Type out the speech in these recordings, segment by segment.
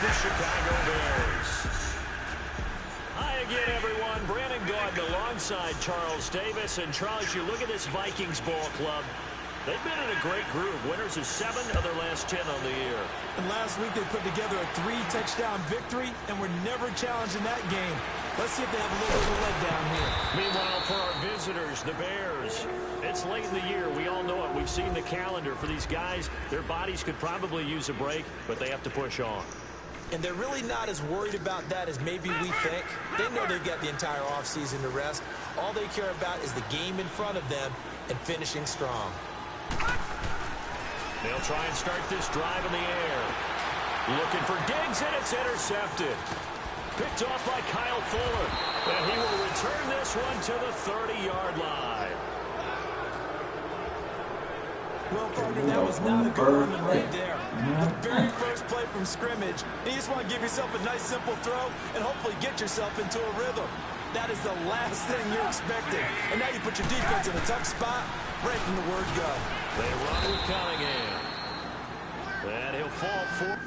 the Chicago Bears. Hi again, everyone. Brandon Gaudin alongside Charles Davis. And Charles, you look at this Vikings ball club. They've been in a great groove. Winners of 7 of their last 10 on the year. And last week they put together a 3-touchdown victory, and were never challenged in that game. Let's see if they have a little bit of a letdown here. Meanwhile, for our visitors, the Bears, it's late in the year. We all know it. We've seen the calendar for these guys. Their bodies could probably use a break, but they have to push on. And they're really not as worried about that as maybe we think. They know they've got the entire offseason to rest. All they care about is the game in front of them and finishing strong. They'll try and start this drive in the air. Looking for Diggs, and it's intercepted. Picked off by Kyle Fuller. And he will return this one to the 30-yard line. Well, partner, that was not a good run right there. The very first play from scrimmage, you just want to give yourself a nice, simple throw and hopefully get yourself into a rhythm. That is the last thing you're expecting. And now you put your defense in a tough spot right from the word go. They run with Cunningham. And he'll fall for...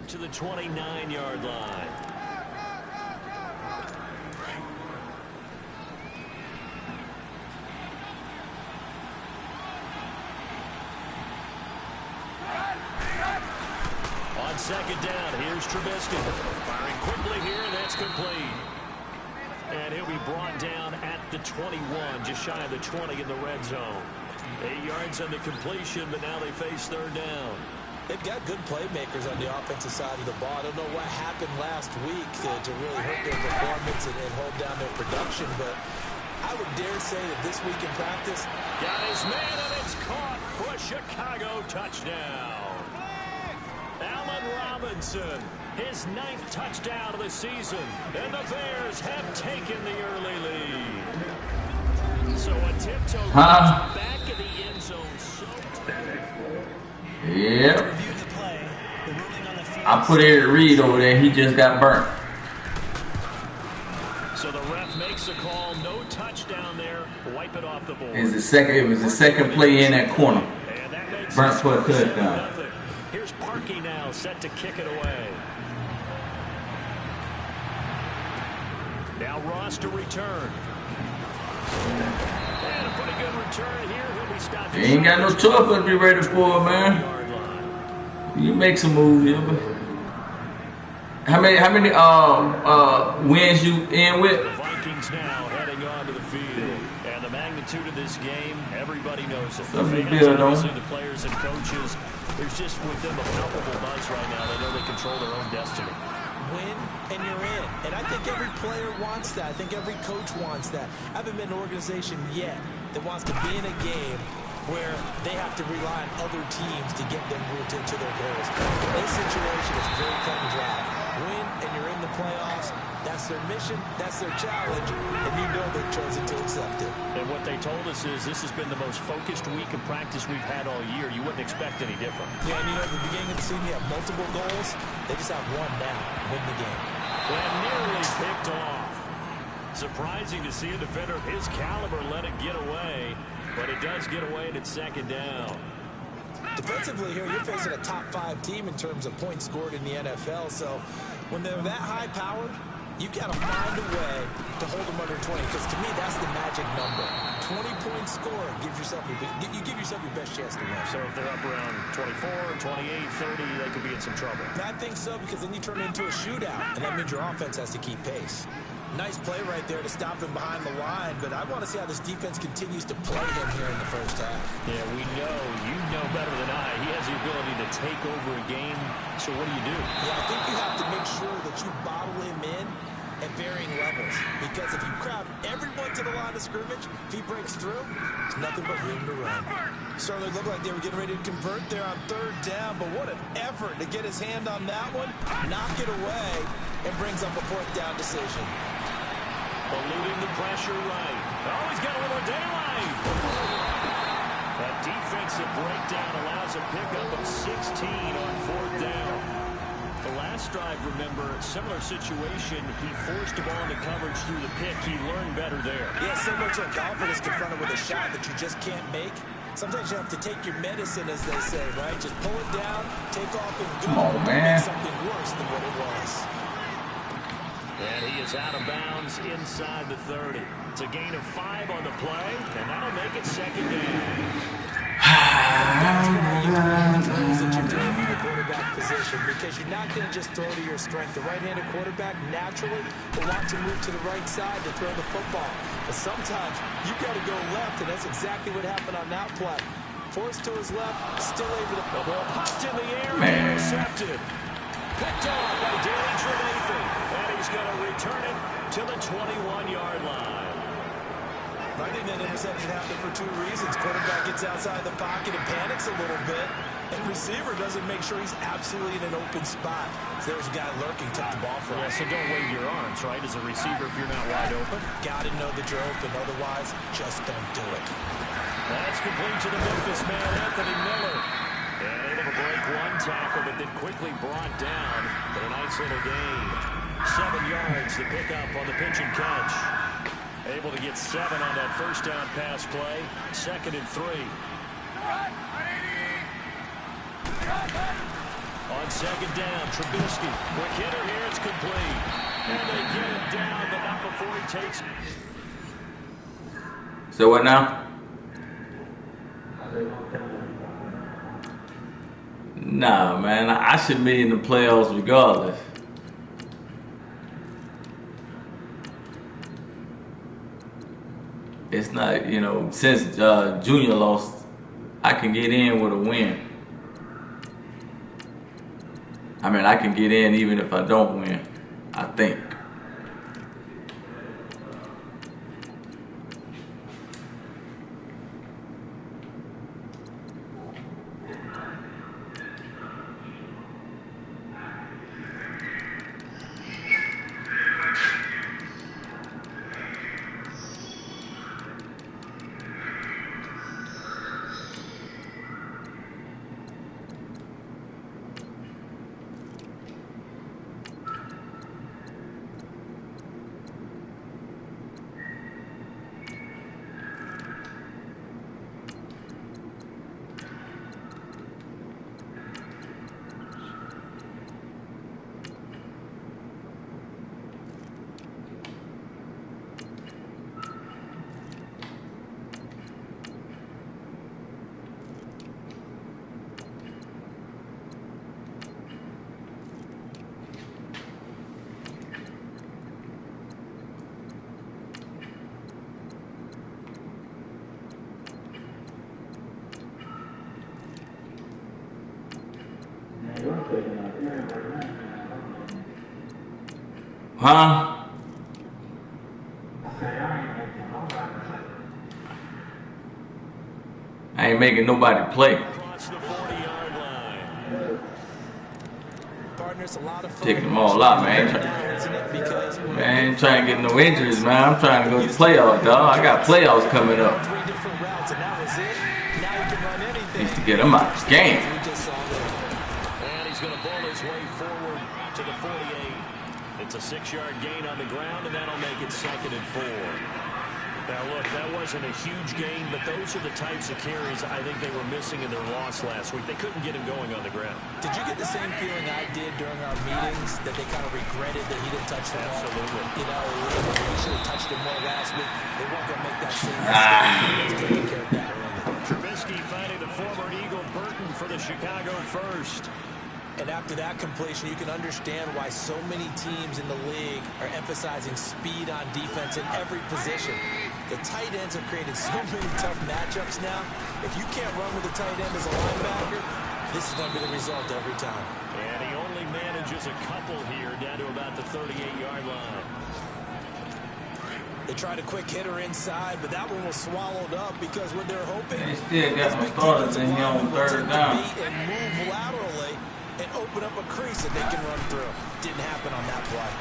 to the 29-yard line. On second down, here's Trubisky. Firing quickly here, and that's complete. And he'll be brought down at the 21, just shy of the 20 in the red zone. 8 yards on the completion, but now they face third down. They've got good playmakers on the offensive side of the ball. I don't know what happened last week to really hurt their performance and hold down their production, but I would dare say that this week in practice... Got his man, and it's caught for a Chicago touchdown. Allen Robinson, his 9th touchdown of the season, and the Bears have taken the early lead. So a tiptoe back in the end zone. Yep. I put Eric Reed over there. He just got burnt. So the ref makes a call. No touchdown there. Wipe it off the board. It was the second play in that corner. Burnt for a touchdown. Here's Parkey now, set to kick it away. Now Ross to return. And a pretty good return here. He'll be stopped. He ain't got no tough to be ready for, man. You make some moves, yeah, but how many wins you in with? The Vikings now heading onto the field, and the magnitude of this game, everybody knows it. The fans, obviously, the players and coaches, there's just with them a palpable buzz right now. They know they control their own destiny. Win and you're in. And I think every player wants that. I think every coach wants that. I haven't been an organization yet that wants to be in a game where they have to rely on other teams to get them to their goals. In this situation, it's very cut and dry. Win and you're in the playoffs. That's their mission. That's their challenge. And you know they've chosen to accept it. And what they told us is this has been the most focused week of practice we've had all year. You wouldn't expect any different. Yeah, and you know, at the beginning of the season, you have multiple goals. They just have one now. Win the game. And nearly picked off. Surprising to see a defender of his caliber let it get away. But it does get away, and it's second down. Defensively here, you're facing a top 5 team in terms of points scored in the NFL. So when they're that high-powered, you got to find a way to hold them under 20. Because to me, that's the magic number. 20-point score gives yourself you give yourself your best chance to win. So if they're up around 24, 28, 30, they could be in some trouble. I think so, because then you turn it into a shootout, and that means your offense has to keep pace. Nice play right there to stop him behind the line, but I want to see how this defense continues to play him here in the first half. Yeah, we know. You know better than I. He has the ability to take over a game, so what do you do? Yeah, I think you have to make sure that you bottle him in at varying levels, because if you crowd everyone to the line of scrimmage, if he breaks through, there's nothing but room to run. Certainly looked like they were getting ready to convert there on third down, but what an effort to get his hand on that one, knock it away, and brings up a fourth down decision. Eluding the pressure right. Oh, he's got a little daylight. And breakdown allows a pickup of 16 on 4th down. The last drive, remember, similar situation. He forced the ball into coverage through the pick. He learned better there. Yeah, similar to a golfer that's confronted with a shot that you just can't make. Sometimes you have to take your medicine, as they say, right? Just pull it down, take off, and go. Come on, man. Make something worse than what it was. And he is out of bounds inside the 30. It's a gain of 5 on the play, and that'll make it 2nd down. That's why you have the things that you're doing in the quarterback position, because you're not going to just throw to your strength. The right-handed quarterback naturally will want to move to the right side to throw the football. But sometimes you've got to go left, and that's exactly what happened on that play. Forced to his left, still able to... The ball popped in the air, intercepted. Picked off by sday31650's, and he's going to return it to the 21-yard line. I think that interception happened for 2 reasons. Quarterback gets outside the pocket and panics a little bit, and receiver doesn't make sure he's absolutely in an open spot. So there's a guy lurking, took the ball from him. Yeah, so don't wave your arms, right, as a receiver if you're not wide open. Got to know that you're open. Otherwise, just don't do it. That's complete to the Memphis man, Anthony Miller. And able to break 1 tackle, but then quickly brought down. But a nice little gain. 7 yards, the pickup on the pitch and catch. Able to get 7 on that 1st down pass play. 2nd and 3. On 2nd down, Trubisky. Quick hitter here, it's complete. And they get it down, but not before he takes it. So what now? Nah, man, I should be in the playoffs regardless. It's not, you know, since Junior lost, I can get in with a win. I mean, I can get in even if I don't win, I think. Huh? I ain't making nobody play. Taking them all out, man. Man, trying to get no injuries, man. I'm trying to go to the playoffs, dog. I got playoffs coming up. Needs to get him out of the game. And he's going to ball his way forward to the 48. It's a 6-yard gain on the ground, and that'll make it 2nd and 4. Now, look, that wasn't a huge gain, but those are the types of carries I think they were missing in their loss last week. They couldn't get him going on the ground. Did you get the same feeling I did during our meetings, that they kind of regretted that he didn't touch the ball? Absolutely. You know, he should have touched him more last week. They weren't going to make that same mistake. Taking care of that early. Trubisky finding the former Eagle Burton for the Chicago first. And after that completion, you can understand why so many teams in the league are emphasizing speed on defense in every position. The tight ends have created so many tough matchups now. If you can't run with a tight end as a linebacker, this is going to be the result every time. And he only manages a couple here down to about the 38-yard line. They tried a quick hitter inside, but that one was swallowed up because what they're hoping They still got my starters in here on 3rd down. And move laterally and open up a crease that they can run through. Didn't happen on that play.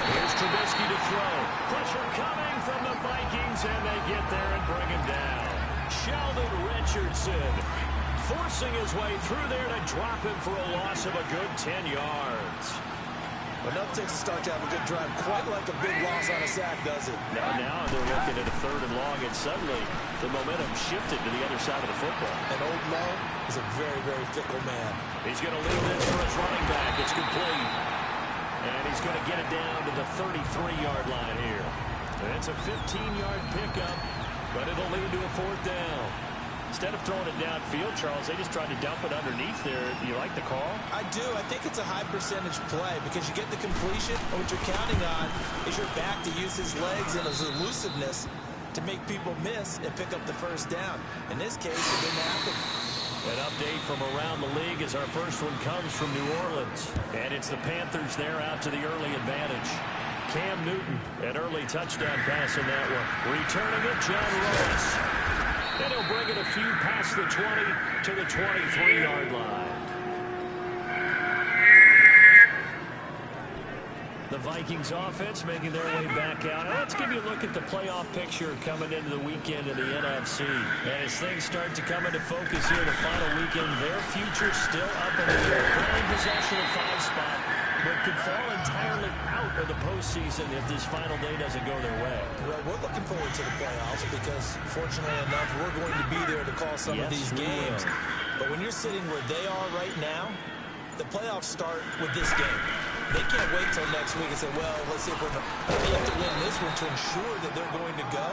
Here's Trubisky to throw. Pressure coming from the Vikings, and they get there and bring him down. Sheldon Reddick Richardson forcing his way through there to drop him for a loss of a good 10 yards. Enough takes to start to have a good drive, quite like a big loss on a sack, does it? Now they're looking at a 3rd and long, and suddenly the momentum shifted to the other side of the football. And Old Mo is a very, very fickle man. He's going to leave this for his running back. It's complete. And he's going to get it down to the 33-yard line here. And it's a 15-yard pickup, but it'll lead to a 4th down. Instead of throwing it downfield, Charles, they just tried to dump it underneath there. Do you like the call? I do. I think it's a high percentage play because you get the completion, and what you're counting on is your back to use his legs and his elusiveness to make people miss and pick up the 1st down. In this case, it didn't happen. An update from around the league as our first one comes from New Orleans. And it's the Panthers there out to the early advantage. Cam Newton, an early touchdown pass in that one. Returning it, John Ross. And he'll bring it a few past the 20 to the 23-yard line. The Vikings offense making their way back out. Now let's give you a look at the playoff picture coming into the weekend in the NFC. And as things start to come into focus here the final weekend, their future still up in the air. Playing possession of 5 spot, but could fall entirely out of the postseason if this final day doesn't go their way. Well, we're looking forward to the playoffs because, fortunately enough, we're going to be there to call some of these games. But when you're sitting where they are right now, the playoffs start with this game. They can't wait till next week and say, well, let's see if we have to win this one to ensure that they're going to go.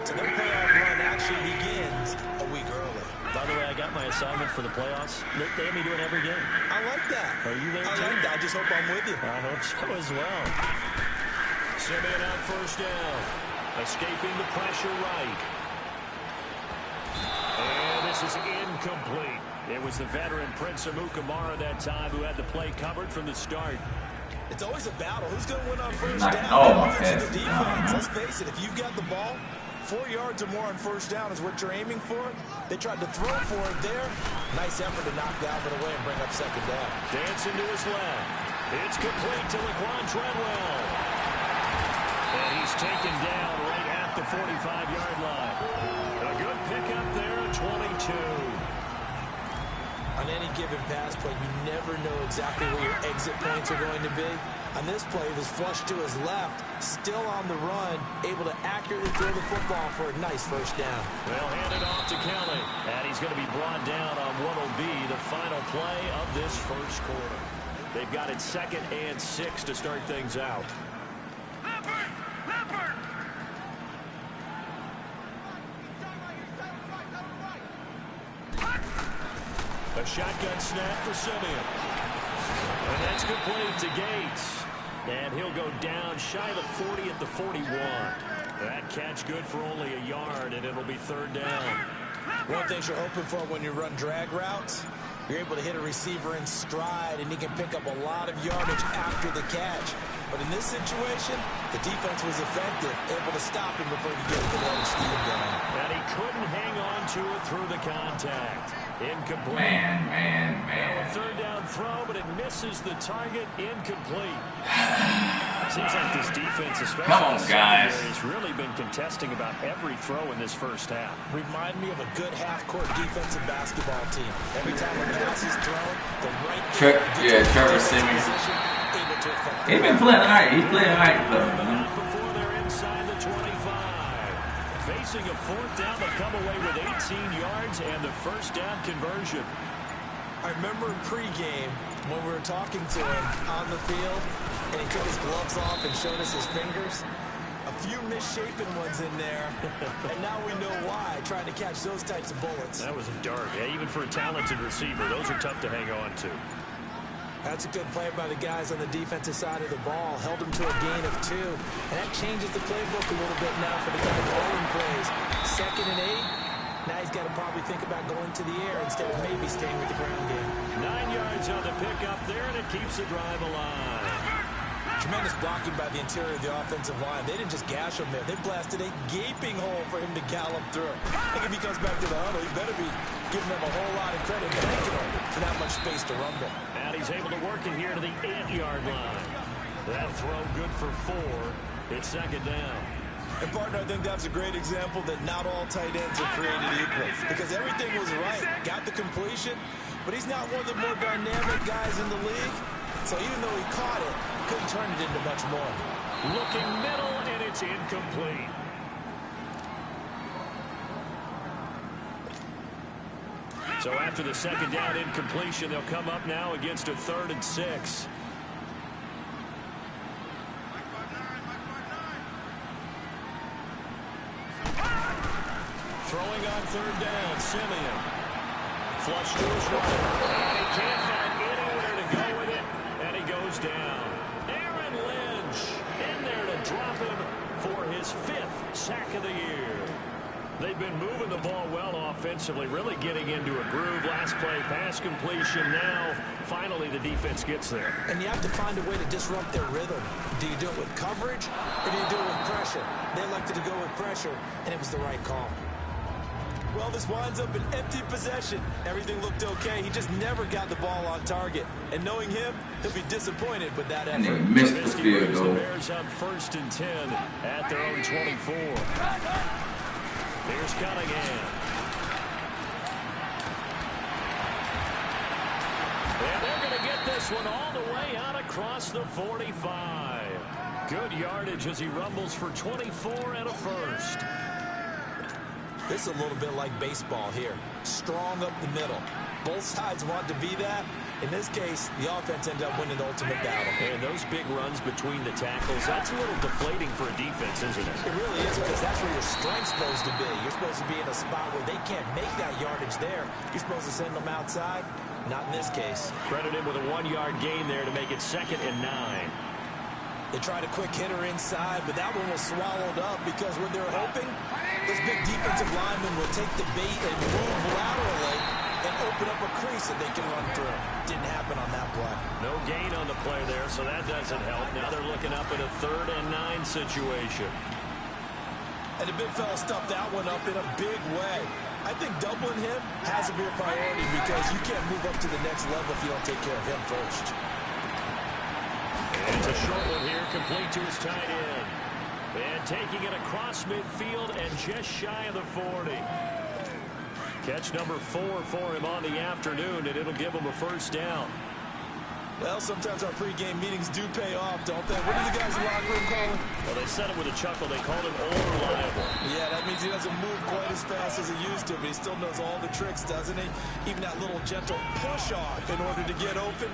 So their playoff run actually begins a week early. By the way, I got my assignment for the playoffs. They have me doing every game. I like that. Are you there, too? I like that. I just hope I'm with you. I hope so as well. Simeon out 1st down. Escaping the pressure right. And this is incomplete. It was the veteran Prince Amukamara that time who had the play covered from the start. It's always a battle. Who's going to win on 1st down? Oh, the defense. Let's face it. If you've got the ball, 4 yards or more on 1st down is what you're aiming for. They tried to throw for it there. Nice effort to knock Dalvin away and bring up 2nd down. Dancing to his left. It's complete to Laquan Treadwell. And he's taken down right at the 45-yard line. A good pickup there at 22. On any given pass play, you never know exactly where your exit points are going to be. On this play, he was flushed to his left, still on the run, able to accurately throw the football for a nice 1st down. They'll hand it off to Kelly, and he's going to be brought down on what will be the final play of this 1st quarter. They've got it 2nd and 6 to start things out. A shotgun snap for Simeon. And that's complete to Gates. And he'll go down shy of the 40 at the 41. That catch good for only a yard, and it'll be 3rd down. One thing you're hoping for when you run drag routes, you're able to hit a receiver in stride, and he can pick up a lot of yardage after the catch. But in this situation, the defense was effective, able to stop him before he could get a good old steam going. And he couldn't hang on to it through the contact. Incomplete. Man. Now a 3rd down throw, but it misses the target. Incomplete. Seems like this defense, especially Come on, guys, has really been contesting about every throw in this 1st half. Remind me of a good half-court defensive basketball team. Every time a pass is thrown, the right Trevor Simmons. He's been playing all right. He's playing all right, though. Before they're inside the 25. Facing a 4th down, they come away with 18 yards and the 1st down conversion. I remember in pregame when we were talking to him on the field, and he took his gloves off and showed us his fingers. A few misshapen ones in there, and now we know why, trying to catch those types of bullets. That was a dart. Yeah, even for a talented receiver, those are tough to hang on to. That's a good play by the guys on the defensive side of the ball. Held them to a gain of 2. And that changes the playbook a little bit now for the guys rolling plays. 2nd and 8. Now he's got to probably think about going to the air instead of maybe staying with the ground game. 9 yards on the pickup there, and it keeps the drive alive. Tremendous blocking by the interior of the offensive line. They didn't just gash him there. They blasted a gaping hole for him to gallop through. I think if he comes back to the huddle, he better be giving them a whole lot of credit for that much space to rumble. And he's able to work it here to the 8-yard line. That throw good for 4. It's 2nd down. And, partner, I think that's a great example that not all tight ends are created equal. Because everything was right. Got the completion, but he's not one of the more dynamic guys in the league. So even though he caught it, couldn't turn it into much more. Looking middle, and it's incomplete. So after the second down incompletion, they'll come up now against a 3rd and 6. Throwing on 3rd down, Simeon. Flush to his right. And he can't find anywhere to go with it, and he goes down. Aaron Lynch in there to drop him for his 5th sack of the year. They've been moving the ball well offensively, really getting into a groove. Last play, pass completion. Now, finally, the defense gets there. And you have to find a way to disrupt their rhythm. Do you do it with coverage, or do you do it with pressure? They elected to go with pressure, and it was the right call. Well, this winds up an empty possession. Everything looked okay. He just never got the ball on target. And knowing him, he'll be disappointed with that effort. And they missed the field goal. The Bears up 1st and 10 at their own 24. Here's Cunningham. And they're going to get this one all the way out across the 45. Good yardage as he rumbles for 24 and a first. This is a little bit like baseball here. Strong up the middle. Both sides want to be that. In this case, the offense ended up winning the ultimate battle. And those big runs between the tackles, that's a little deflating for a defense, isn't it? It really is, because that's where your strength's supposed to be. You're supposed to be in a spot where they can't make that yardage there. You're supposed to send them outside. Not in this case. Credit him with a 1-yard gain there to make it 2nd and 9. They tried a quick hitter inside, but that one was swallowed up because when they're hoping, those big defensive linemen will take the bait and move laterally and open up a crease that they can run through. Didn't happen on that play. No gain on the play there, so that doesn't help. Now they're looking up at a 3rd and 9 situation. And the big fella stuffed that one up in a big way. I think doubling him has to be a priority because you can't move up to the next level if you don't take care of him first. And it's a short one here, complete to his tight end. And taking it across midfield and just shy of the 40. Catch number 4 for him on the afternoon, and it'll give him a 1st down. Well, sometimes our pregame meetings do pay off, don't they? What do the guys in the locker room call him? Well, they said it with a chuckle. They called him old reliable. Yeah, that means he doesn't move quite as fast as he used to, but he still knows all the tricks, doesn't he? Even that little gentle push-off in order to get open,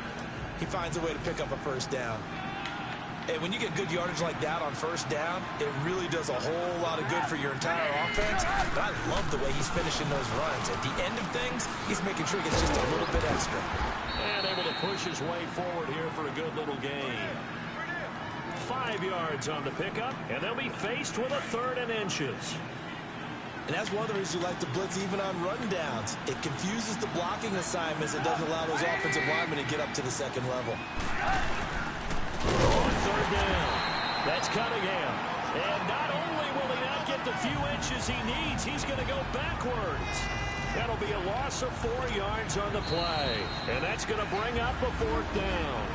he finds a way to pick up a 1st down. And when you get good yardage like that on 1st down, it really does a whole lot of good for your entire offense. But I love the way he's finishing those runs. At the end of things, he's making sure he gets just a little bit extra. And able to push his way forward here for a good little gain. 5 yards on the pickup, and they'll be faced with a 3rd and inches. And that's one of the reasons you like to blitz even on rundowns. It confuses the blocking assignments. It doesn't allow those offensive linemen to get up to the 2nd level. On 3rd down, that's Cunningham. And not only will he not get the few inches he needs, he's going to go backwards. That'll be a loss of 4 yards on the play. And that's going to bring up a 4th down.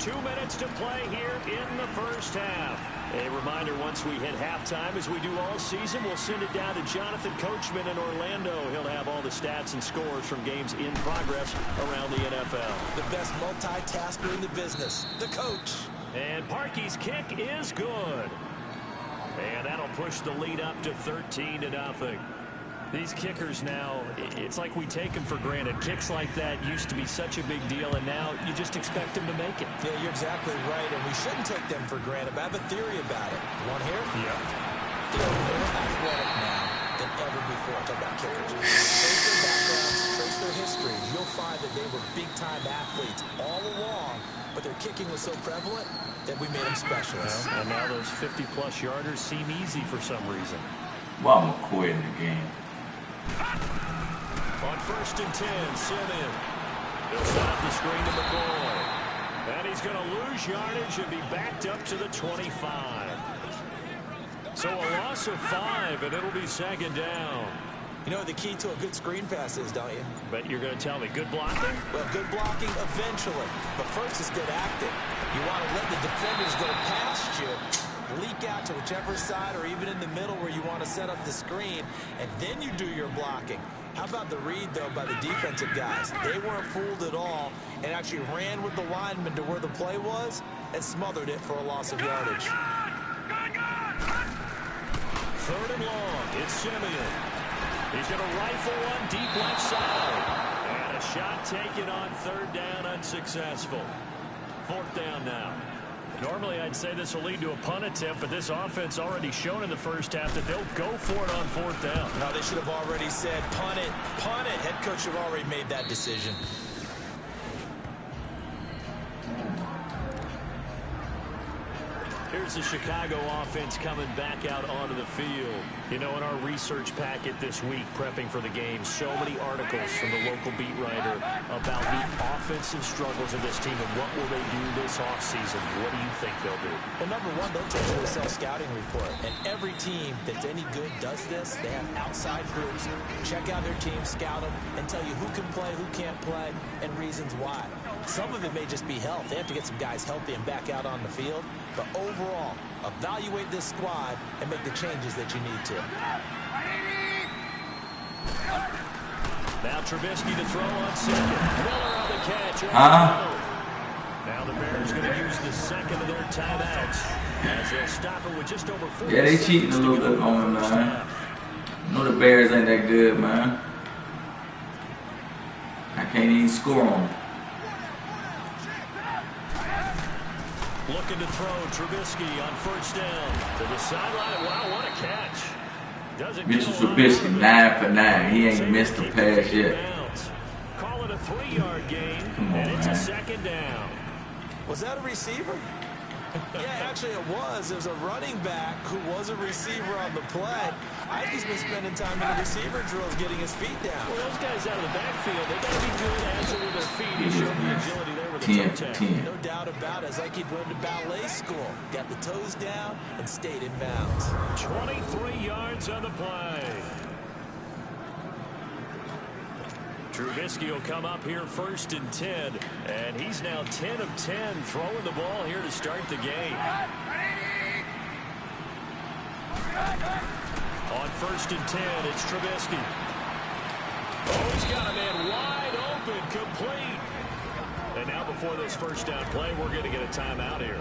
2 minutes to play here in the 1st half. A reminder, once we hit halftime, as we do all season, we'll send it down to Jonathan Coachman in Orlando. He'll have all the stats and scores from games in progress around the NFL. The best multitasker in the business, the coach. And Parkey's kick is good. And that'll push the lead up to 13-0. These kickers now, it's like we take them for granted. Kicks like that used to be such a big deal, and now you just expect them to make it. Yeah, you're exactly right, and we shouldn't take them for granted. But I have a theory about it. You want to hear it? Yeah. They're more athletic now than ever before. Talk about kickers. Trace their backgrounds, trace their history. You'll find that they were big-time athletes all along, but their kicking was so prevalent that we made them specialists. Well, and now those 50-plus yarders seem easy for some reason. Well, I'm McCoy in the game. On 1st and 10, Simeon. He'll set up the screen to McCoy. And he's going to lose yardage and be backed up to the 25. So a loss of 5, and it'll be 2nd down. You know what the key to a good screen pass is, don't you? But you're going to tell me, good blocking? Well, good blocking eventually. But first is good acting. You want to let the defenders go past you leak out to whichever side or even in the middle where you want to set up the screen, and then you do your blocking. How about the read, though, by the defensive guys? They weren't fooled at all and actually ran with the lineman to where the play was and smothered it for a loss of yardage. 3rd and long. It's Simeon. He's going to rifle one deep left side. And a shot taken on 3rd down, unsuccessful. 4th down now. Normally, I'd say this will lead to a punt attempt, but this offense already shown in the first half that they'll go for it on 4th down. No, they should have already said, punt it, punt it. Head coach should have already made that decision. Here's the Chicago offense coming back out onto the field. You know, in our research packet this week, prepping for the game, so many articles from the local beat writer about the offensive struggles of this team and what will they do this offseason. What do you think they'll do? Well, number one, they'll take to a self-scouting report. And every team that's any good does this. They have outside groups. Check out their team, scout them, and tell you who can play, who can't play, and reasons why. Some of it may just be health. They have to get some guys healthy and back out on the field. But overall, evaluate this squad and make the changes that you need to. Now Trubisky to throw on 2nd. Miller on the catch. Now the Bears going to use the 2nd of their timeouts as they'll stop it with just over 4 Yeah, they cheating a little bit on him, man. I know the Bears ain't that good, man. I can't even score on them. Looking to throw, Trubisky on 1st down to the sideline. Wow, what a catch. Mr. Trubisky, 9 for 9. He ain't missed a pass yet. Call it a 3-yard gain, and it's a 2nd down. Was that a receiver? Yeah, actually it was. There was a running back who was a receiver on the play. I think he's been spending time in the receiver drills getting his feet down. Well, those guys out of the backfield, they got to be good agile with their feet. He showed the agility there with the toe tap. No doubt about it. It's like he'd went to ballet school. Got the toes down and stayed in bounds. 23 yards on the play. Trubisky will come up here 1st and 10, and he's now 10 of 10 throwing the ball here to start the game. On 1st and 10, it's Trubisky. Oh, he's got a man wide open, complete. And now before this 1st down play, we're going to get a timeout here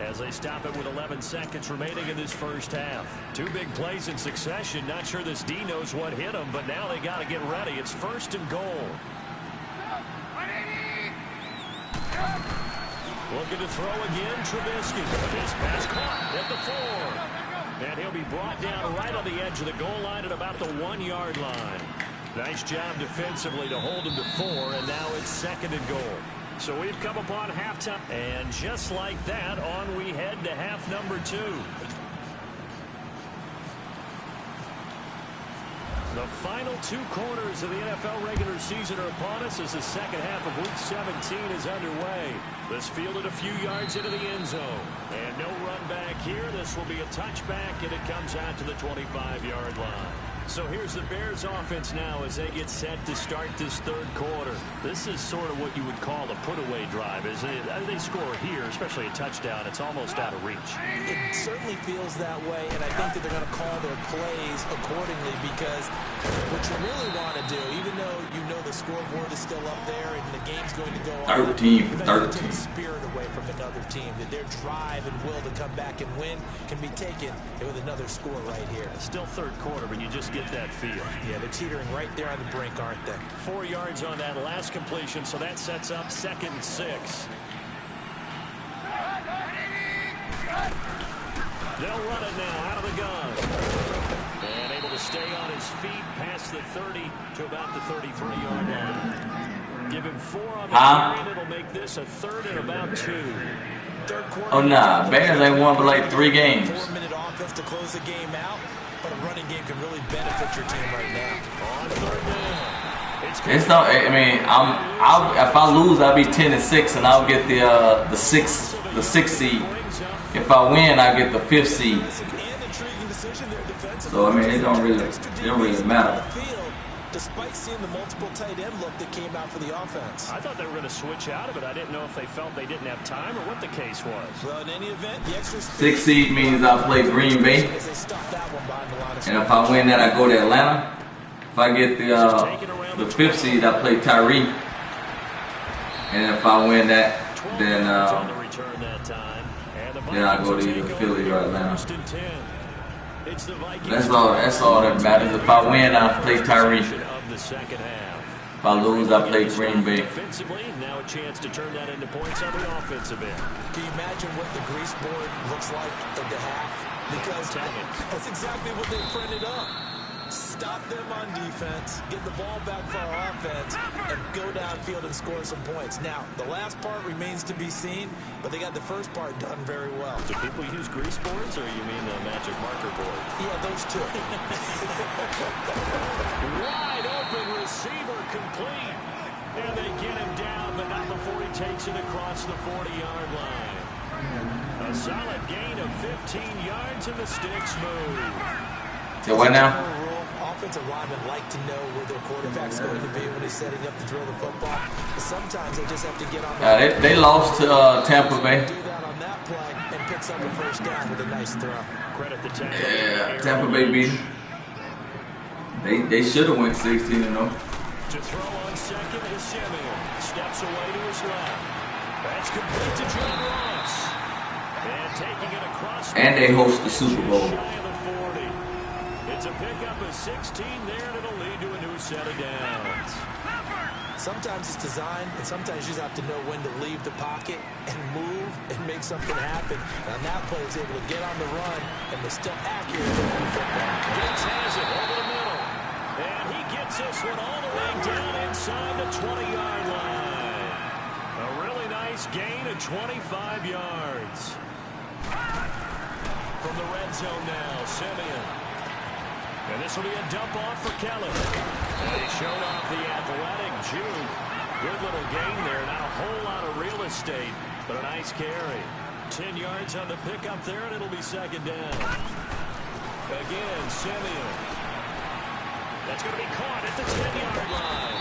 as they stop it with 11 seconds remaining in this first half. 2 big plays in succession. Not sure this D knows what hit him, but now they got to get ready. It's 1st and goal. Looking to throw again, Trubisky. His pass caught at the 4. And he'll be brought down right on the edge of the goal line at about the 1-yard line. Nice job defensively to hold him to 4, and now it's 2nd and goal. So we've come upon halftime, and just like that, on we head to half number 2. The final 2 quarters of the NFL regular season are upon us as the second half of Week 17 is underway. This fielded a few yards into the end zone. And no run back here. This will be a touchback, and it comes out to the 25-yard line. So here's the Bears offense now as they get set to start this 3rd quarter. This is sort of what you would call a put-away drive. As they score here, especially a touchdown, it's almost out of reach. It certainly feels that way, and I think that they're going to call their plays accordingly because what you really want to do, even though you know the scoreboard is still up there and the game's going to go on, 13 for 13. take the spirit away from another team, that their drive and will to come back and win can be taken with another score right here. It's still 3rd quarter, but you just get that feel. Yeah, they're teetering right there on the brink, aren't they? 4 yards on that last completion, so that sets up 2nd and 6. They'll run it now out of the gun. And able to stay on his feet past the 30 to about the 33-yard line. Give him 4 on the carry, and it'll make this a 3rd and about 2. 3rd quarter. Oh, nah. Bears ain't won for like 3 games. 4-minute offense to close the game out. But a running game can really benefit your team right now. On 3rd down. It's not. I mean, if I lose, I'll be 10-6, and I'll get the 6th seed. If I win, I get the 5th seed. So I mean, it don't really matter. despite seeing the multiple tight end look that came out for the offense. I thought they were going to switch out of it. I didn't know if they felt they didn't have time or what the case was. Well, in any event, the extra 6 seed means I play Green Bay. And if I win that, I go to Atlanta. If I get the 5th seed, I play Tyree. And if I win that, then I go to either Philly or Atlanta. That's all that matters. If I win, I play Tyree. If I lose, I play Green Bay. Now a chance to turn that into points on the offensive end. Can you imagine what the grease board looks like at the half? Because that's exactly what they printed up. Stop them on defense, get the ball back for our offense, and go downfield and score some points. Now, the last part remains to be seen, but they got the first part done very well. Do people use grease boards, or you mean the magic marker board? Yeah, those two. Wide open receiver complete. And they get him down, but not before he takes it across the 40-yard line. A solid gain of 15 yards, and the sticks move. So what now? Offensive linemen like to know where their quarterback's going to be when he's setting up to throw the football. But sometimes they just have to get on the they lost to Tampa Bay. Do that on that play and picks up a first down with a nice throw. Credit the Tampa Yeah, Tampa Bay beat them. They should have went 16-0. To throw on second is Simeon. Steps away to his left. That's complete to John Ross. And taking it across. And they host the Super Bowl. It's a pickup of 16 there, and it'll lead to a new set of downs. Sometimes it's designed, and sometimes you just have to know when to leave the pocket and move and make something happen. And on that play, he's able to get on the run and was still accurate with the football. Diggs has it over the middle. And he gets this one all the way down inside the 20-yard line. A really nice gain of 25 yards. From the red zone now, Simeon. And this will be a dump off for Keller. And he showed off the athletic juke. Good little gain there. Not a whole lot of real estate, but a nice carry. 10 yards on the pickup there, and it'll be second down. Again, Simeon. That's going to be caught at the 10-yard line.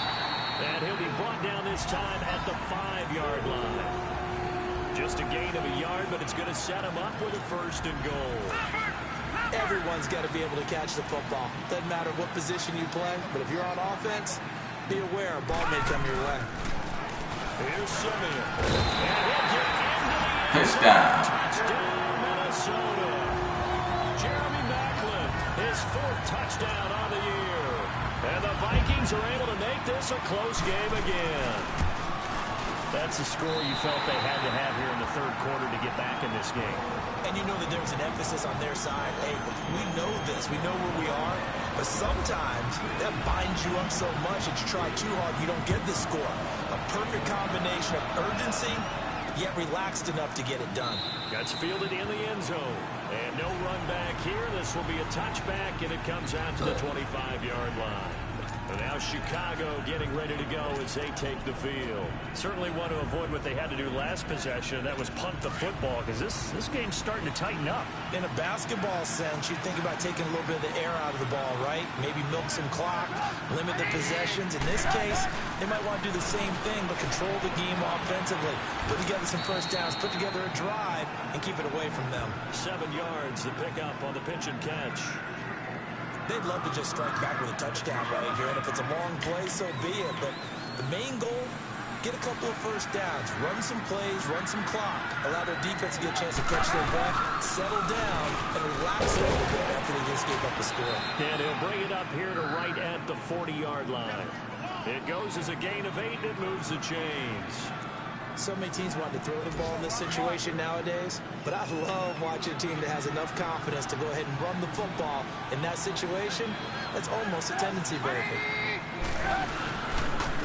And he'll be brought down this time at the 5-yard line. Just a gain of a yard, but it's going to set him up with a first and goal. Everyone's got to be able to catch the football. Doesn't matter what position you play, but if you're on offense, be aware a ball may come your way. Here's Simeon. And he'll get into the end zone. Touchdown, Minnesota. Jeremy Maclin, his 4th touchdown on the year. And the Vikings are able to make this a close game again. That's the score you felt they had to have here in the 3rd quarter to get back in this game. And you know that there was an emphasis on their side. Hey, we know this. We know where we are. But sometimes that binds you up so much that you try too hard, you don't get the score. A perfect combination of urgency, yet relaxed enough to get it done. Gets fielded in the end zone. And no run back here. This will be a touchback, and it comes out to the 25-yard line. And now Chicago getting ready to go as they take the field. Certainly want to avoid what they had to do last possession, and that was punt the football, because this game's starting to tighten up. In a basketball sense, you think about taking a little bit of the air out of the ball, right? Maybe milk some clock, limit the possessions. In this case, they might want to do the same thing, but control the game offensively. Put together some first downs, put together a drive, and keep it away from them. 7 yards, the pickup on the pitch and catch. They'd love to just strike back with a touchdown right here, and if it's a long play, so be it. But the main goal, get a couple of first downs, run some plays, run some clock, allow their defense to get a chance to catch their breath, settle down, and relax a little bit after they just gave up the score. And he'll bring it up here to right at the 40-yard line. It goes as a gain of 8, and it moves the chains. So many teams want to throw the ball in this situation nowadays, but I love watching a team that has enough confidence to go ahead and run the football. In that situation, that's almost a tendency breaker.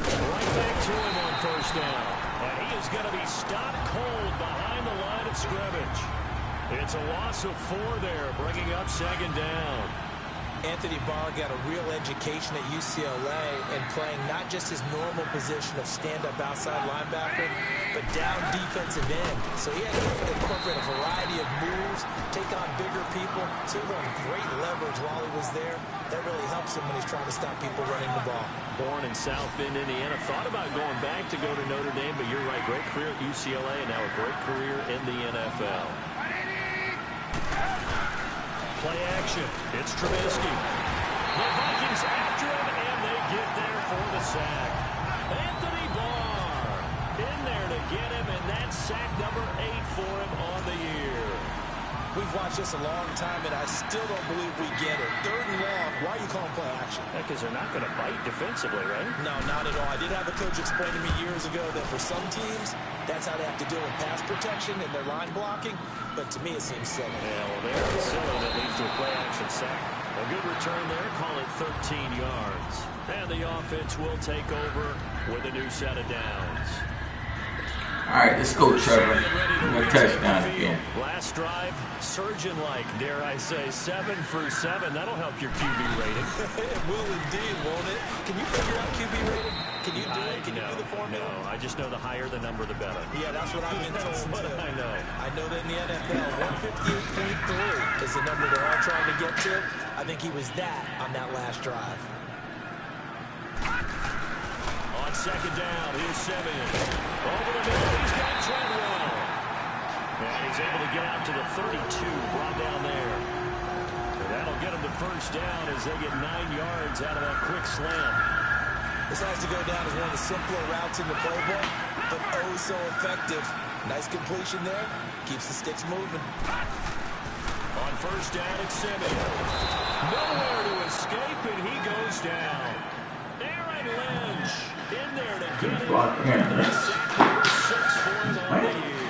Right back to him on first down. And he is going to be stopped cold behind the line of scrimmage. It's a loss of 4 there, bringing up second down. Anthony Barr got a real education at UCLA and playing not just his normal position of stand-up outside linebacker, but down defensive end. So he had to incorporate a variety of moves, take on bigger people. So he learned great leverage while he was there. That really helps him when he's trying to stop people running the ball. Born in South Bend, Indiana. Thought about going back to go to Notre Dame, but you're right. Great career at UCLA and now a great career in the NFL. Play action. It's Trubisky. The Vikings after him, and they get there for the sack. Anthony Barr in there to get him, and that's sack number 8 for him on the year. We've watched this a long time, and I still don't believe we get it. 3rd and long. Why are you calling play action? Because they're not going to bite defensively, right? No, not at all. I did have a coach explain to me years ago that for some teams, that's how they have to deal with pass protection and their line blocking. But to me, it seems silly. Yeah, well, they're silly. That leads to a play action sack. A good return there. Call it 13 yards. And the offense will take over with a new set of downs. All right, let's go, Trevor. A touchdown again. Last drive, surgeon-like, dare I say, 7 for 7. That'll help your QB rating. It will indeed, won't it? Can you figure out QB rating? Can you do it? Can you do the formula? No, I just know the higher the number, the better. Yeah, that's what I've been told. I know. I know that in the NFL, 158.3 is the number they're all trying to get to. I think he was that on that last drive. On second down, here's Simeon. Over the middle, he's got Treadwell. And he's able to get out to the 32, brought down there. And that'll get him to first down as they get 9 yards out of that quick slam. This has to go down as one of the simpler routes in the playbook, but oh so effective. Nice completion there. Keeps the sticks moving. On first down, it's Simeon. Nowhere to escape, and he goes down. Aaron Lynch in there to get him. That's sack number 6 for him on the year.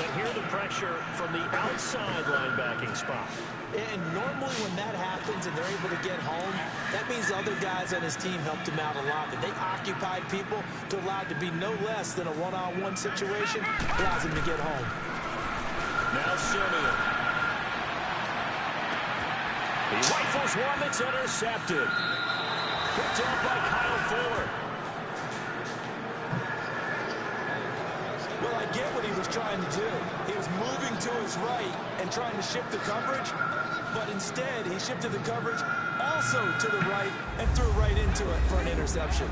And here the pressure from the outside linebacking spot. And normally when that happens and they're able to get home, that means other guys on his team helped him out a lot. That they occupied people to allow it to be no less than a one-on-one situation, allows him to get home. Now Simeon. He rifles one that's intercepted. Picked up by Kyle Fuller. Well, I get what he was trying to do. He was moving to his right and trying to shift the coverage, but instead he shifted the coverage also to the right and threw right into it for an interception.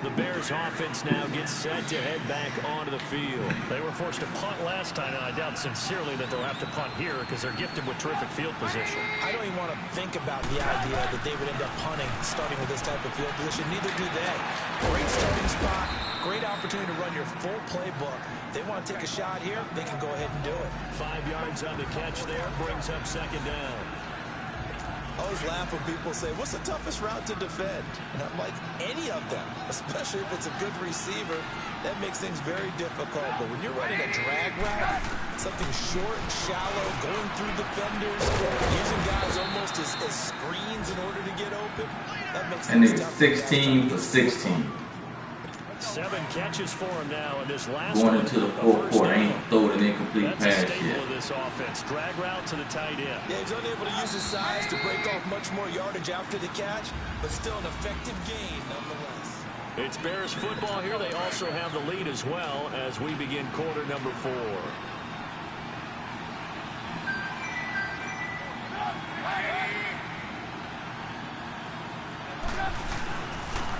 The Bears offense now gets set to head back onto the field. They were forced to punt last time, and I doubt sincerely that they'll have to punt here because they're gifted with terrific field position. I don't even want to think about the idea that they would end up punting starting with this type of field position. Neither do they. Great starting spot, great opportunity to run your full playbook. They want to take a shot here, they can go ahead and do it. 5 yards on the catch there, brings up second down. I always laugh when people say, what's the toughest route to defend? And I'm like, any of them, especially if it's a good receiver, that makes things very difficult. But when you're running a drag route, something short, shallow, going through defenders, using guys almost as screens in order to get open, that makes things tough. And it's 16 for 16. 7 catches for him now in this last going one. Into the fourth quarter, ain't throwed an incomplete That's pass a staple yet. of this offense. Drag route to the tight end. Yeah, he's unable to use his size to break off much more yardage after the catch, but still an effective gain nonetheless. It's Bears football here. They also have the lead as well as we begin quarter number 4.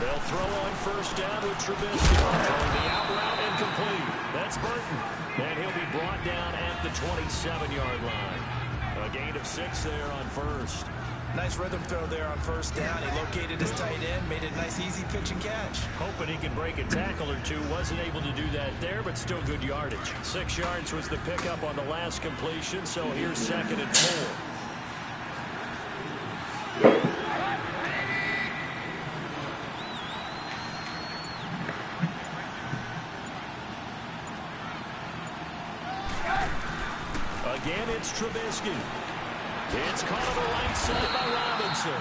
They'll throw on first down with Trubisky. Throwing the out route incomplete. That's Burton. And he'll be brought down at the 27-yard line. A gain of 6 there on first. Nice rhythm throw there on first down. He located his tight end, made it a nice easy pitch and catch. Hoping he can break a tackle or two. Wasn't able to do that there, but still good yardage. 6 yards was the pickup on the last completion, so here's second and 4. Again, it's Trubisky. It's caught on the right side by Robinson.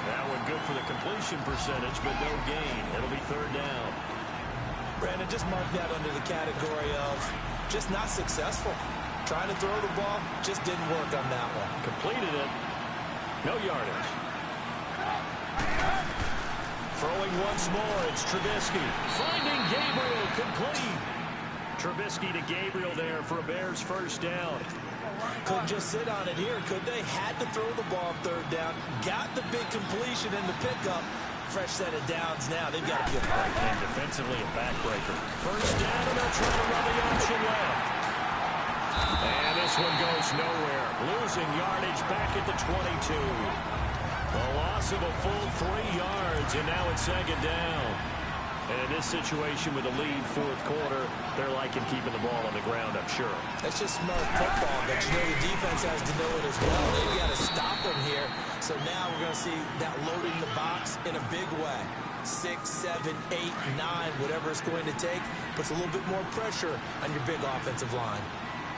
That one good for the completion percentage, but no gain. It'll be third down. Brandon, just mark that under the category of just not successful. Trying to throw the ball, just didn't work on that one. Completed it. No yardage. Throwing once more, it's Trubisky. Finding Gabriel, complete. Trubisky to Gabriel there for a Bears first down. Couldn't just sit on it here, could they? Had to throw the ball third down. Got the big completion in the pickup. Fresh set of downs now. They've got to feel right. And defensively, a backbreaker. First down, and they'll try to run the option left. And this one goes nowhere. Losing yardage back at the 22. A loss of a full 3 yards, and now it's second down. And in this situation with a lead fourth quarter, they're liking keeping the ball on the ground, I'm sure. That's just smart football, but you know the defense has to know it as well. They've got to stop them here. So now we're going to see that loading the box in a big way. 6, 7, 8, 9, whatever it's going to take, puts a little bit more pressure on your big offensive line.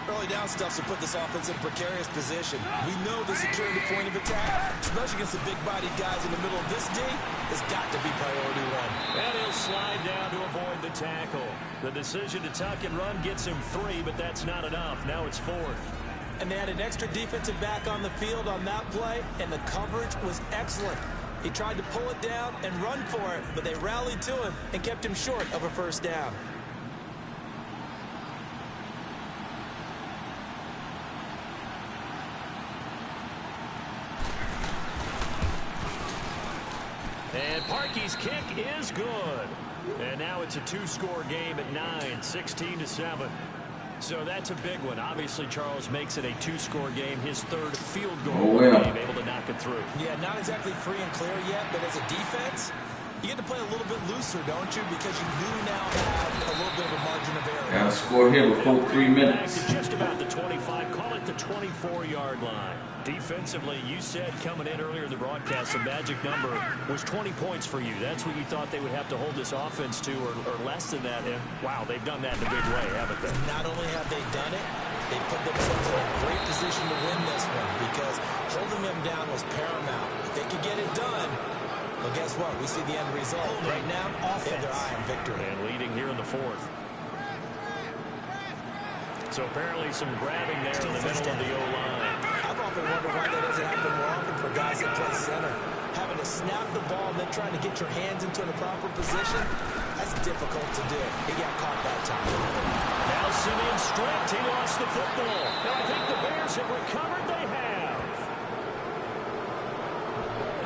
Early down stuff to put this offense in a precarious position. We know the security point of attack, especially against the big-bodied guys in the middle of this D, has got to be priority one. And he'll slide down to avoid the tackle. The decision to tuck and run gets him 3, but that's not enough. Now it's 4th. And they had an extra defensive back on the field on that play, and the coverage was excellent. He tried to pull it down and run for it, but they rallied to him and kept him short of a first down. And Parkey's kick is good. And now it's a 2-score game at 9, 16-7. So that's a big one. Obviously, Charles makes it a 2-score game. His 3rd field goal game, able to knock it through. Yeah, not exactly free and clear yet, but as a defense, you get to play a little bit looser, don't you? Because you do now have a little bit of a margin of error. Got to score here before 3 minutes. Back to just about the 25, call it the 24-yard line. Defensively, you said coming in earlier in the broadcast, the magic number was 20 points for you. That's what you thought they would have to hold this offense to, or less than that. And, wow, they've done that in a big way, haven't they? Not only have they done it, they put themselves in a great position to win this one because holding them down was paramount. If they could get it done, well, guess what? We see the end result. Right now, they have their eye on victory. And leading here in the 4th. So apparently some grabbing there in the middle of the O-line. I've often wondered why that doesn't happen more often for guys that play center. Having to snap the ball and then trying to get your hands into the proper position, that's difficult to do. He got caught that time. Now Simeon stripped. He lost the football. Now I think the Bears have recovered. They have.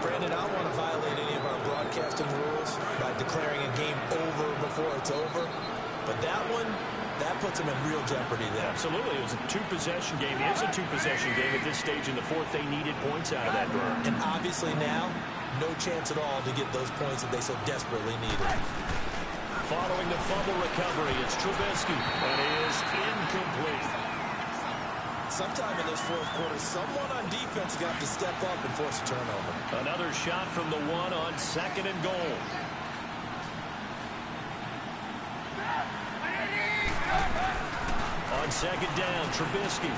Brandon, I don't want to violate any of our broadcasting rules by declaring a game over before it's over. But that one, that puts them in real jeopardy there. Absolutely. It was a 2-possession game. It is a 2-possession game at this stage in the 4th. They needed points out of that burn. And obviously now, no chance at all to get those points that they so desperately needed. Following the fumble recovery, it's Trubisky. And it is incomplete. Sometime in this 4th quarter, someone on defense is going to have to step up and force a turnover. Another shot from the 1 on 2nd and goal. On 2nd down, Trubisky.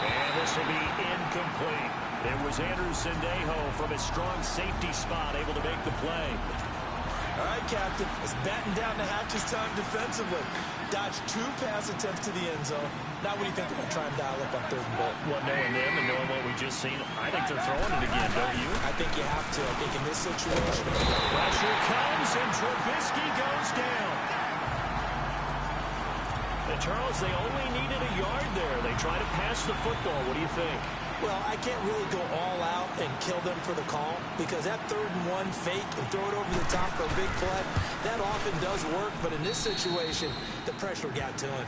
And this will be incomplete. It was Andrew Sendejo from his strong safety spot able to make the play. All right, Captain. It's batten down the hatches time defensively. Dodged 2 pass attempts to the end zone. Now what do you think they're going to try and dial up on 3rd and goal? Well, knowing them and knowing what we just seen, I think they're throwing it again, don't you? I think you have to. I think in this situation. Pressure comes and Trubisky goes down. And Charles, they only needed a yard there. They try to pass the football. What do you think? Well, I can't really go all out and kill them for the call because that 3rd and 1 fake and throw it over the top for a big play, that often does work. But in this situation, the pressure got to him.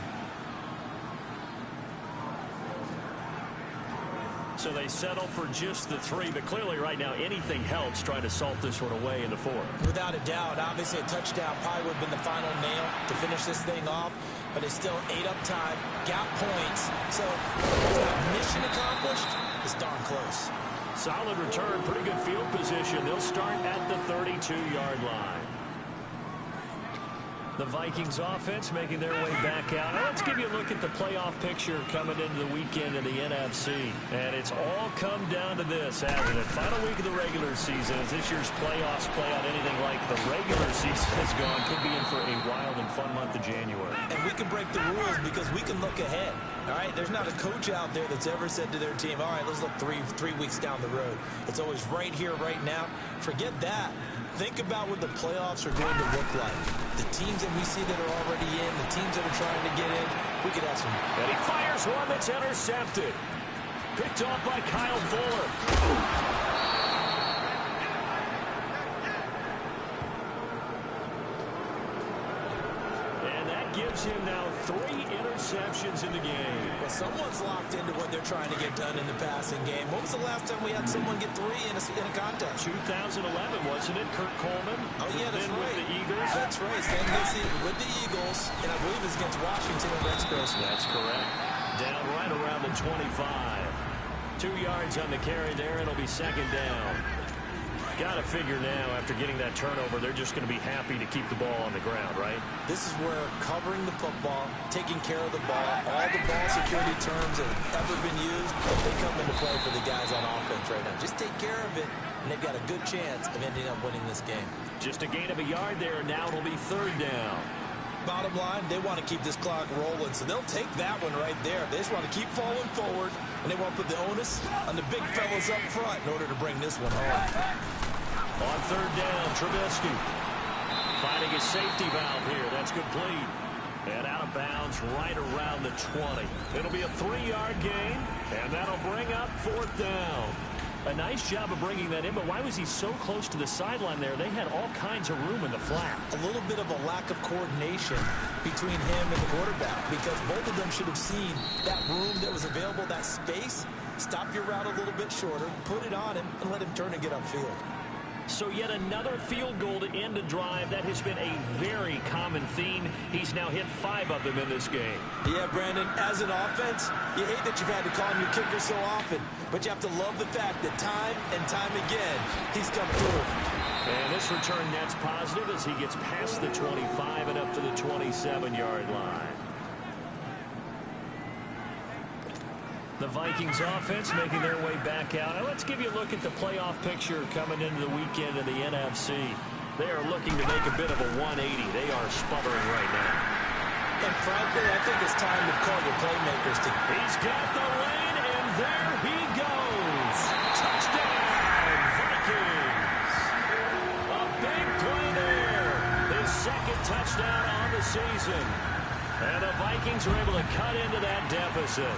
So they settle for just the 3, but clearly right now anything helps trying to salt this one away in the 4th. Without a doubt, obviously a touchdown probably would have been the final nail to finish this thing off, but it's still ate up time, got points, so it's not mission accomplished, it's darn close. Solid return, pretty good field position. They'll start at the 32-yard line. The Vikings offense making their way back out. Now let's give you a look at the playoff picture coming into the weekend in the NFC. And it's all come down to this, hasn't it? Final week of the regular season. As this year's playoffs play out anything like the regular season has gone, could be in for a wild and fun month of January. And we can break the rules because we can look ahead. All right, there's not a coach out there that's ever said to their team, all right, let's look three weeks down the road. It's always right here, right now. Forget that. Think about what the playoffs are going to look like. The teams that we see that are already in, the teams that are trying to get in, we could have some. And he fires one that's intercepted. Picked off by Kyle Fuller. Gives him now 3 interceptions in the game. Well, someone's locked into what they're trying to get done in the passing game. When was the last time we had someone get 3 in a contest? 2011, wasn't it? Kurt Coleman. Oh, yeah, that's right. With the Eagles. That's right. With the Eagles, and I believe it's against Washington and Rex Grossman. That's correct. Down right around the 25. 2 yards on the carry there. It'll be second down. Got to figure now, after getting that turnover, they're just going to be happy to keep the ball on the ground, right? This is where covering the football, taking care of the ball, all the ball security terms that have ever been used, they come into play for the guys on offense right now. Just take care of it, and they've got a good chance of ending up winning this game. Just a gain of a yard there, and now it'll be third down. Bottom line, they want to keep this clock rolling, so they'll take that one right there. They just want to keep falling forward, and they want to put the onus on the big fellas up front in order to bring this one home. On third down, Trubisky finding his safety valve here. That's complete. And out of bounds right around the 20. It'll be a 3-yard gain, and that'll bring up fourth down. A nice job of bringing that in, but why was he so close to the sideline there? They had all kinds of room in the flat. A little bit of a lack of coordination between him and the quarterback, because both of them should have seen that room that was available, that space. Stop your route a little bit shorter, put it on him, and let him turn and get upfield. So yet another field goal to end a drive. That has been a very common theme. He's now hit 5 of them in this game. Yeah, Brandon, as an offense, you hate that you've had to call on your kicker so often, but you have to love the fact that time and time again, he's come through. And this return net's positive as he gets past the 25 and up to the 27-yard line. The Vikings offense making their way back out. Now let's give you a look at the playoff picture coming into the weekend in the NFC. They are looking to make a bit of a 180. They are sputtering right now. And frankly, I think it's time to call your playmakers to... He's got the lane, and there he goes. Touchdown, Vikings. A big play there. His second touchdown on the season. And the Vikings are able to cut into that deficit.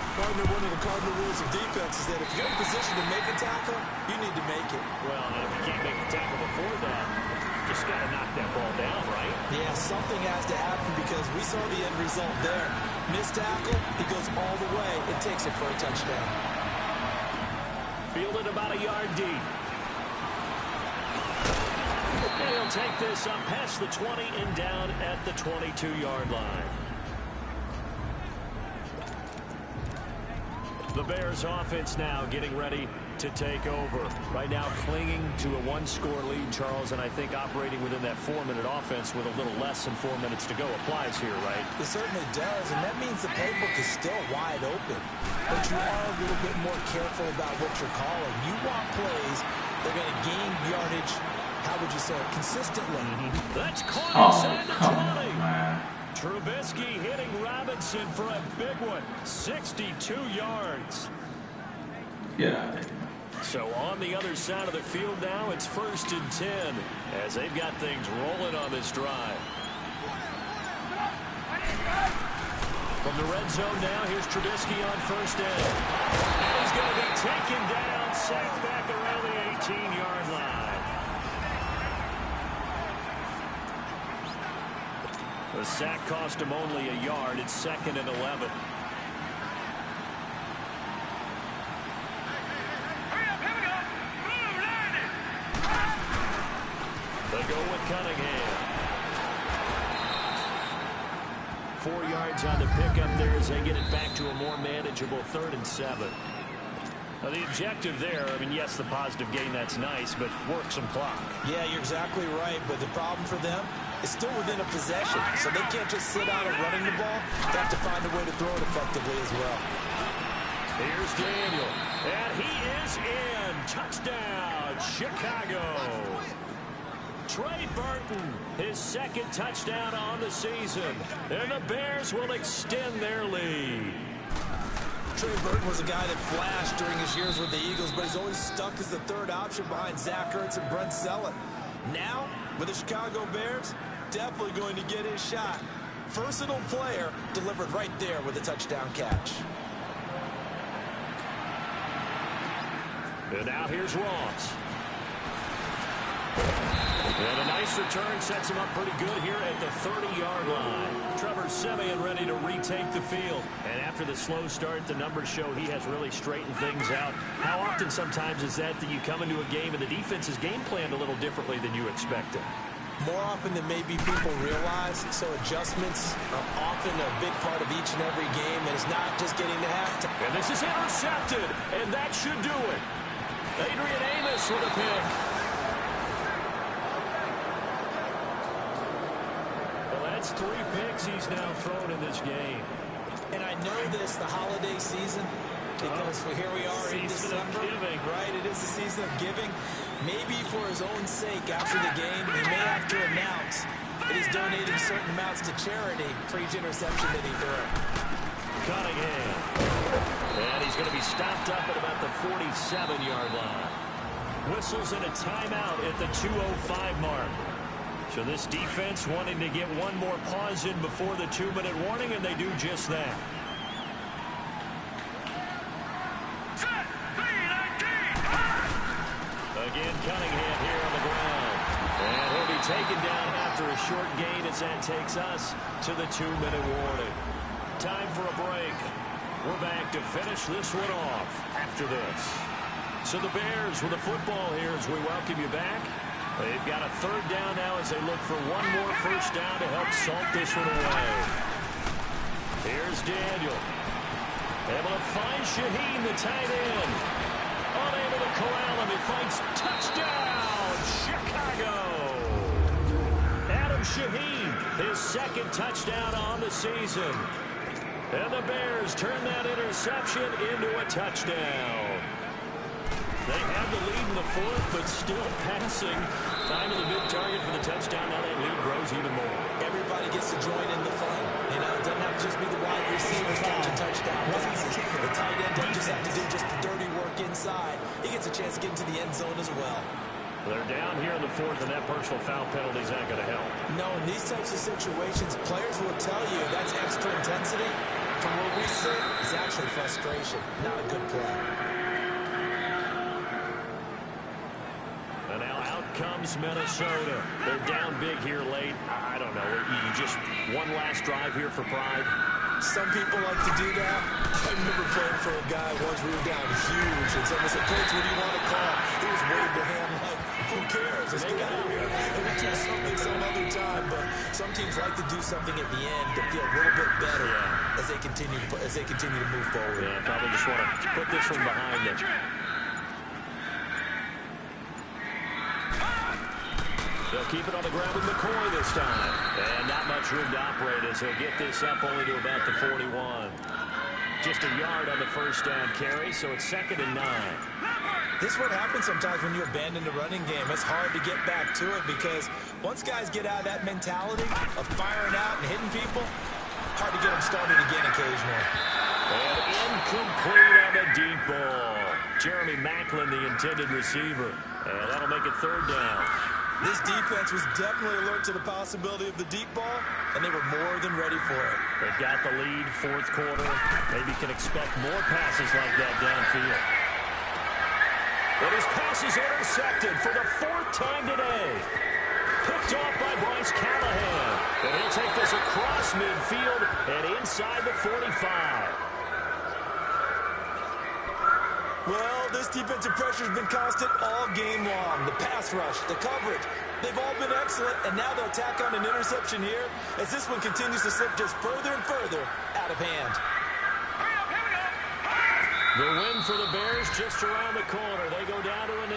Partner, one of the cardinal rules of defense is that if you're in a position to make a tackle, you need to make it. Well, and if you can't make the tackle before that, just got to knock that ball down, right? Yeah, something has to happen because we saw the end result there. Missed tackle, he goes all the way. It takes it for a touchdown. Fielded about a yard deep. And he'll take this up past the 20 and down at the 22-yard line. The Bears offense now getting ready to take over. Right now clinging to a 1-score lead, Charles, and I think operating within that 4-minute offense with a little less than 4 minutes to go applies here, right? It certainly does, and that means the playbook is still wide open. But you are a little bit more careful about what you're calling. You want plays that are going to gain yardage, how would you say it, consistently. That's caught inside the 20. Man. Trubisky hitting Robinson for a big one. 62 yards. Yeah. So on the other side of the field now, it's 1st and 10 as they've got things rolling on this drive. From the red zone now, here's Trubisky on 1st down. And he's going to be taken down, sacked back around the 18-yard line. The sack cost him only a yard. It's 2nd and 11. They go with Cunningham. 4 yards on the pickup there as they get it back to a more manageable 3rd and 7. Now the objective there, I mean, yes, the positive gain, that's nice, but work some clock. Yeah, you're exactly right, but the problem for them, is still within a possession, so they can't just sit out of running the ball. They have to find a way to throw it effectively as well. Here's Daniel, and he is in. Touchdown, Chicago. Trey Burton, his second touchdown on the season, and the Bears will extend their lead. Trey Burton was a guy that flashed during his years with the Eagles, but he's always stuck as the third option behind Zach Ertz and Brent Sellett. Now, with the Chicago Bears, definitely going to get his shot. Versatile player, delivered right there with a touchdown catch. And now here's Ross. And a nice return sets him up pretty good here at the 30-yard line. Trevor Siemian ready to retake the field. And after the slow start, the numbers show he has really straightened things out. How often sometimes is that you come into a game and the defense is game planned a little differently than you expected? More often than maybe people realize, so adjustments are often a big part of each and every game, and it's not just getting to halftime. And this is intercepted, and that should do it. Adrian Amos with a pick. Well, that's 3 picks he's now thrown in this game. And I know this, the holiday season, because here we are in December, right? It is the season of giving. Maybe for his own sake, after the game, he may have to announce that he's donating certain amounts to charity for each interception that he threw. Cunningham. And he's going to be stopped up at about the 47-yard line. Whistles in a timeout at the 2:05 mark. So this defense wanting to get one more pause in before the 2-minute warning, and they do just that. Again, Cunningham here on the ground. And he'll be taken down after a short gain as that takes us to the 2-minute warning. Time for a break. We're back to finish this one off after this. So the Bears with the football here as we welcome you back. They've got a 3rd down now as they look for one more first down to help salt this one away. Here's Daniel. Able to find Shaheen, the tight end. Unable to corral him. He finds touchdown, Chicago. Adam Shaheen, his 2nd touchdown on the season. And the Bears turn that interception into a touchdown. They have the lead in the 4th, but still passing. Finding the big target for the touchdown. Now that lead grows even more. Everybody gets to join in the fun. You know, it doesn't have to just be the wide receivers catching touchdown passes. The tight end doesn't just have to do just the dirty work inside. He gets a chance to get into the end zone as well. They're down here in the 4th, and that personal foul penalty is not going to help. No, in these types of situations, players will tell you that's extra intensity. From where we sit, it's actually frustration, not a good play. And now out comes Minnesota. They're down big here late. I don't know. You just one last drive here for pride. Some people like to do that. I remember playing for a guy once. We were down huge, and someone said, "Coach, what do you want to call?" He was waving the hand like, "Who cares? Let's get out of here." And we'll do something some other time. But some teams like to do something at the end to feel a little bit better as they continue to move forward. Yeah, probably just want to put this one behind them. They'll keep it on the ground with McCoy this time. And not much room to operate as he'll get this up only to about the 41. Just a yard on the first down carry, so it's 2nd and 9. This is what happens sometimes when you abandon the running game. It's hard to get back to it because once guys get out of that mentality of firing out and hitting people, hard to get them started again occasionally. And incomplete on the deep ball. Jeremy Maclin, the intended receiver. And that'll make it 3rd down. This defense was definitely alert to the possibility of the deep ball, and they were more than ready for it. They've got the lead, 4th quarter. Maybe can expect more passes like that downfield. But his pass is intercepted for the 4th time today. Picked off by Bryce Callahan. And he'll take this across midfield and inside the 45. Well, this defensive pressure has been constant all game long. The pass rush, the coverage, they've all been excellent, and now they'll tack on an interception here as this one continues to slip just further and further out of hand. The win for the Bears just around the corner. They go down to a